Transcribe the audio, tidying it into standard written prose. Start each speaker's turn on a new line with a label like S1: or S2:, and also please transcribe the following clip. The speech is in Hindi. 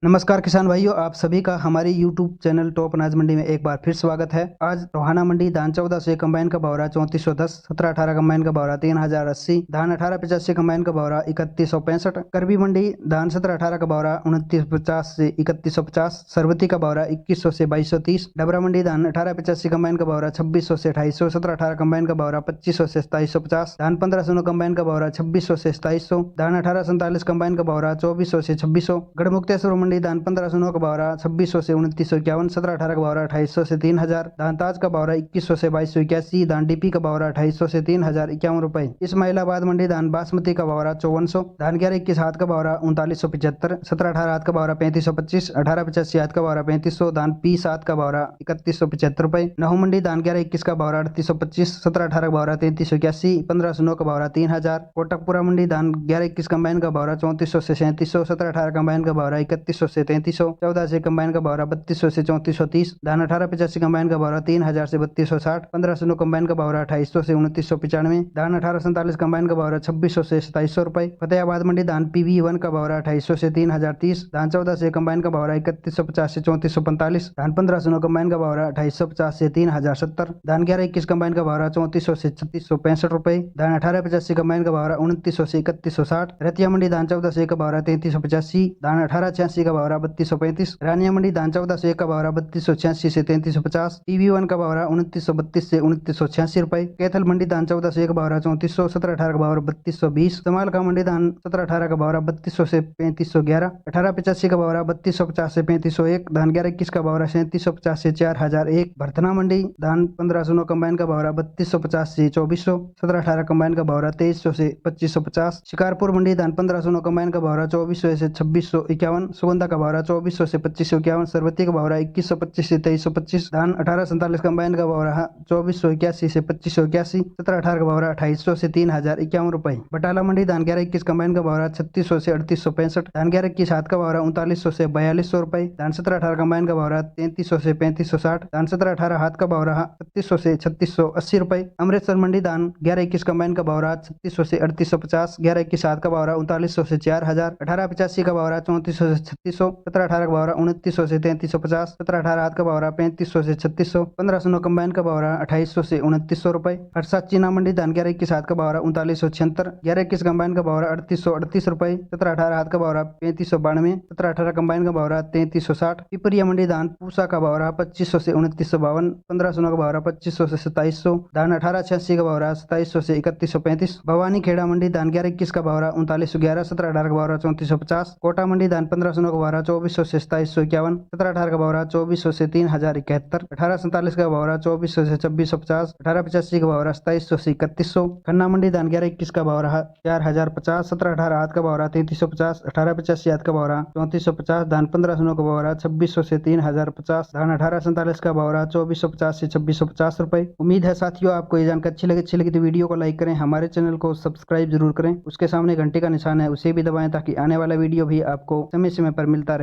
S1: नमस्कार किसान भाइयों, आप सभी का हमारी YouTube चैनल टॉप अनाज मंडी में एक बार फिर स्वागत है। आज टोहाना मंडी धान 1400 कंबाइन का भाव रहा 3410, 1718 कंबाइन का भाव रहा 3080, धान 1885 कंबाइन का भाव रहा 3165, करबी मंडी धान 1718 का भाव रहा 2950 से 3150, सरवती का भाव रहा 2100 से 2230, डबरा मंडी धान 1885 कंबाइन का भाव रहा 2600 से 2800, 1718 कंबाइन का भाव रहा 2500 से 2750, धान 1509 कंबाइन का भाव रहा 2600 से 2700, धान 1847 कंबाइन का भाव रहा 2400 से 2600, गढ़मुक्तेश्वर मंडी धान 1509 का भाव रहा 2600 से 2951, 1718 का भाव रहा 2800 से 3000, धान ताज का भाव रहा 2100 से 2281, धान डीपी का भाव रहा 2800 से 3051 रुपए। इस्माइलाबाद मंडी धान बासमती का भाव रहा 5400, धान 1121 हाथ का भाव रहा 3975, 1718 हाथ का भाव रहा 3525, 1885 हाथ का भाव रहा 3500, धान पी 7 का भाव रहा 3175 रुपए। नहू मंडी धान 1121 का भाव रहा 3825, 1718 का भाव रहा 3381, 1509 का भाव रहा 3000, कोटकपुरा मंडी धान 1121 कंबाइन का भाव रहा 3400 से 3700, 1718 कंबाइन का भाव रहा 3100 से 3300, 14 से कंबाइन का भाव रहा 3200 से 3430, धान 1885 कंबाइन का भाव रहा 3000 से 3260, 1509 कंबाइन का भाव रहा 2800 से 2995, धान 1847 कंबाइन का भाव रहा 2600 से 2700 रुपए। फतेहाबाद मंडी धान PV1 का भाव रहा 2800 से 3030, धान 14 से कंबाइन का भाव रहा 3150 से 3445, धान 1509 कंबाइन का भाव रहा 2850 से 3070, धान 1121 कंबाइन का भाव रहा 3400 से 3665 रुपए, धान 1885 कंबाइन का भाव रहा 2900 से 3160, रतिया मंडी धान 14 से का भाव रहा 3385, धान 1886 का भाव रहा 3235, रानिया मंडी धान 1401 का भाव रहा 3286 से 3350, PV1 का भाव रहा 2932 से 2986 रुपए, कैथल मंडी धान 1401 का भाव रहा 3400, 1718 का भाव रहा 3220, समालका मंडी धान 1718 का भाव रहा 3200 से 3511, 1885 का भाव रहा 3250 से 3501, धान 1121 का भाव रहा 3750 से 4001, भरथना मंडी धान 1509 कंबाइन का भाव रहा 3250 से 2400, 1718 कंबाइन का भाव रहा 2300 से 2550, शिकारपुर मंडी धान 1509 कंबाइन का भाव रहा 2400 से 2651, सुगंधा का भाव रहा 2400 से 2551, सरवती का भाव रहा 2125 से 2325, धान 1847 कंबाइन का भाव रहा 2481 से 2581, 1718 का भाव रहा 2800 से 3051 रुपए। बटाला मंडी धान 1121 कंबाइन का भाव रहा 3600 से 3865, धान 1121 हाथ का भाव रहा 3900 से 4200 रुपए, धान 1718 कंबाइन का भाव रहा 3300 से 3560, धान 1718 हाथ का भाव रहा 3600 से 3680 रुपए। अमृतसर मंडी धान 1121 कंबाइन का भाव रहा 3600 से 3850, 1121 हाथ का भाव रहा 3900 से 4000, 1885 का भाव रहा 3400 से 3600, 1718 का भाव रहा 2900 से 3350, 1718 हाथ का भाव रहा 3500 से 3600, 1509 कंबाइन का भाव रहा 2800 से 2900 रुपए। हरसा चीना मंडी धान 1121 हाथ का भाव रहा 3976, 1121 कंबाइन का भाव रहा 3838 रुपए, 1718 हाथ का भाव रहा 3592, 1718 कंबाइन का भाव रहा 3360। पिपरिया मंडी धान पूसा का भाव रहा 2500 से 2952, 1509 का भाव रहा 2500 से 2700, धान 1886 का भाव रहा 2700 से 3135। भवानी खेड़ा मंडी धान 1121 का भाव रहा 3911, 1718 का भाव रहा 3450, कोटा मंडी धान 1509 का भाव रहा 2400 से 2751, 1718 का भाव रहा 2400 से 3071, 1847 का भाव रहा 2400 से 2650, 1885 का भाव रहा 2700 से 3100। खन्ना मंडी धान 1121 का भाव रहा 4050, 1718 हाथ का भाव रहा 3350, 1885 हाथ का भाव रहा 3450, धान 1509 का भाव रहा 2600 से 3050, धान 1847 का भाव रहा 2450 से 2650 रुपए। उम्मीद है साथियों आपको ये जानकारी अच्छी लगी तो वीडियो को लाइक करें, हमारे चैनल को सब्सक्राइब जरूर करें, उसके सामने घंटे का निशान है उसे भी दबाएं ताकि आने वाला वीडियो भी आपको समय समय पर मिलता रहे।